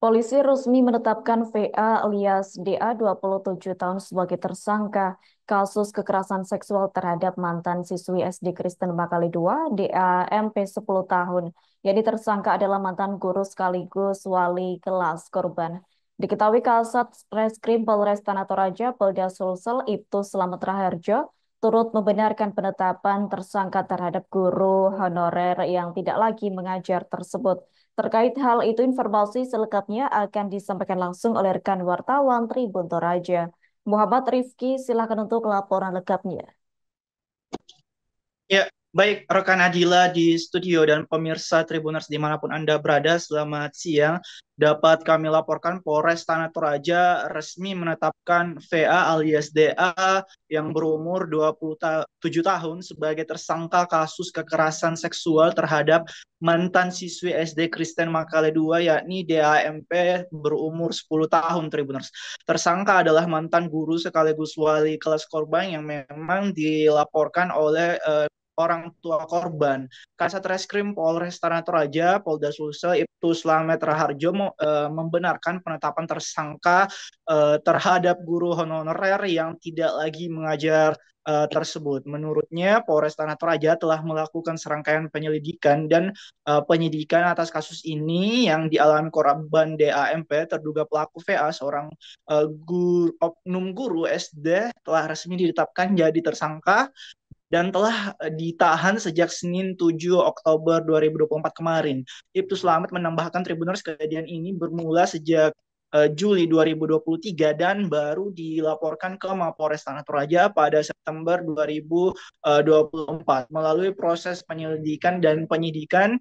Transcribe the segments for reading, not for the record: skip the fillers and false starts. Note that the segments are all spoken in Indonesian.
Polisi resmi menetapkan VA alias DA 27 tahun sebagai tersangka kasus kekerasan seksual terhadap mantan siswi SD Kristen Bakali 2 DA MP 10 tahun. Jadi tersangka adalah mantan guru sekaligus wali kelas korban. Diketahui Kasat Reskrim Polres Tanah Toraja Polda Sulsel Ibtu Slamet Raharjo turut membenarkan penetapan tersangka terhadap guru honorer yang tidak lagi mengajar tersebut. Terkait hal itu, informasi selengkapnya akan disampaikan langsung oleh rekan wartawan Tribun Toraja. Muhammad Rifki, silakan untuk laporan lengkapnya. Ya, baik rekan Adila di studio dan pemirsa Tribuners dimanapun Anda berada, selamat siang. Dapat kami laporkan Polres Tanah Toraja resmi menetapkan VA alias DA yang berumur 27 tahun sebagai tersangka kasus kekerasan seksual terhadap mantan siswi SD Kristen Makale 2 yakni DAMP berumur 10 tahun Tribuners. Tersangka adalah mantan guru sekaligus wali kelas korban yang memang dilaporkan oleh orang tua korban. Kasat Reskrim Polres Tanah Toraja, Polda Sulsel, Ibtu Slamet Raharjo membenarkan penetapan tersangka terhadap guru honorer yang tidak lagi mengajar tersebut. Menurutnya, Polres Tanah Toraja telah melakukan serangkaian penyelidikan dan penyidikan atas kasus ini yang dialami korban DAMP, terduga pelaku VA, seorang oknum guru SD, telah resmi ditetapkan jadi tersangka dan telah ditahan sejak Senin 7 Oktober 2024 kemarin. Ibtu Slamet menambahkan Tribuners kejadian ini bermula sejak Juli 2023 dan baru dilaporkan ke Mapolres Tanah Toraja pada September 2024 melalui proses penyelidikan dan penyidikan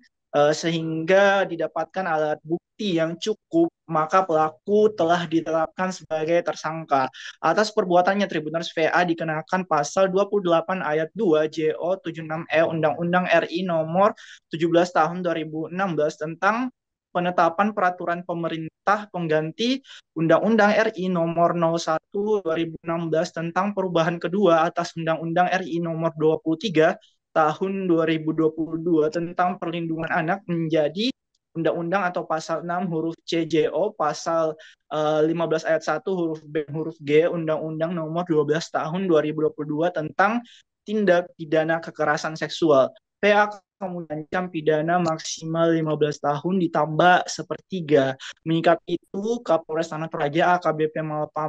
sehingga didapatkan alat bukti yang cukup, maka pelaku telah ditetapkan sebagai tersangka. Atas perbuatannya, Tribuners VA dikenakan pasal 28 ayat 2 JO 76E Undang-Undang RI nomor 17 tahun 2016 tentang penetapan peraturan pemerintah pengganti Undang-Undang RI nomor 01 2016 tentang perubahan kedua atas Undang-Undang RI nomor 23 tahun 2022 tentang perlindungan anak menjadi undang-undang atau pasal 6 huruf C JO, pasal 15 ayat 1 huruf B huruf G Undang-Undang nomor 12 tahun 2022 tentang tindak pidana kekerasan seksual. PA kemudian ancam pidana maksimal 15 tahun ditambah sepertiga. Menyikapi itu, Kapolres Tanah Toraja AKBP Malpa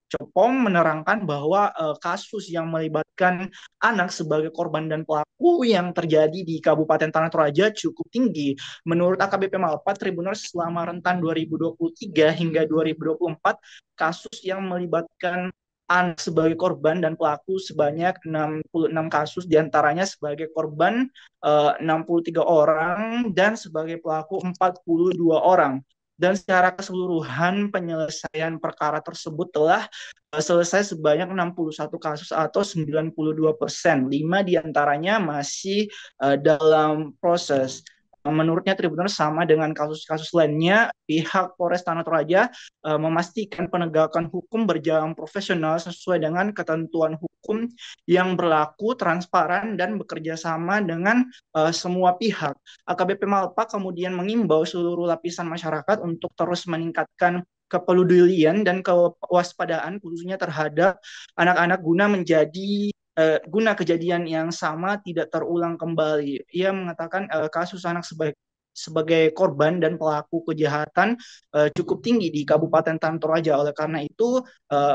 Cepom menerangkan bahwa kasus yang melibatkan anak sebagai korban dan pelaku yang terjadi di Kabupaten Tanah Toraja cukup tinggi. Menurut AKBP Malpa, Tribuners selama rentan 2023 hingga 2024, kasus yang melibatkan anak sebagai korban dan pelaku sebanyak 66 kasus, diantaranya sebagai korban 63 orang dan sebagai pelaku 42 orang. Dan secara keseluruhan penyelesaian perkara tersebut telah selesai sebanyak 61 kasus atau 92%. 5 diantaranya masih dalam proses. Menurutnya Tribuners sama dengan kasus-kasus lainnya, pihak Polres Tanah Toraja memastikan penegakan hukum berjalan profesional sesuai dengan ketentuan hukum yang berlaku, transparan, dan bekerja sama dengan semua pihak. AKBP Malpa kemudian mengimbau seluruh lapisan masyarakat untuk terus meningkatkan kepedulian dan kewaspadaan khususnya terhadap anak-anak guna kejadian yang sama tidak terulang kembali. Ia mengatakan kasus anak sebagai korban dan pelaku kejahatan cukup tinggi di Kabupaten Tanah Toraja. Oleh karena itu,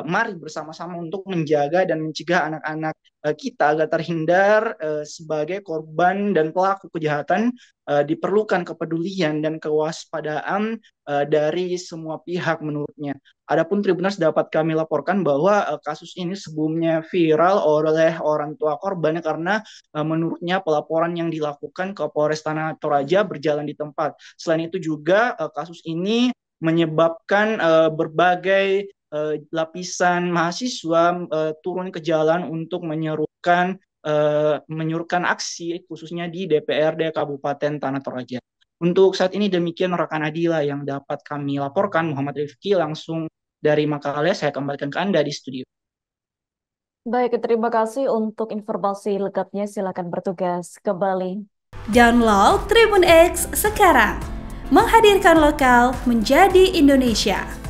mari bersama-sama untuk menjaga dan mencegah anak-anak kita agar terhindar sebagai korban dan pelaku kejahatan. Diperlukan kepedulian dan kewaspadaan dari semua pihak menurutnya. Adapun Tribuners dapat kami laporkan bahwa kasus ini sebelumnya viral oleh orang tua korban karena menurutnya pelaporan yang dilakukan ke Polres Tanah Toraja berjalan di tempat. Selain itu juga kasus ini menyebabkan berbagai lapisan mahasiswa turun ke jalan untuk menyuruhkan aksi khususnya di DPRD Kabupaten Tanah Toraja. Untuk saat ini demikian rekan Adila yang dapat kami laporkan. Muhammad Rifki langsung dari Makale, saya kembalikan ke Anda di studio. Baik, terima kasih untuk informasi lengkapnya. Silakan bertugas kembali. Download Tribun X sekarang, menghadirkan lokal menjadi Indonesia.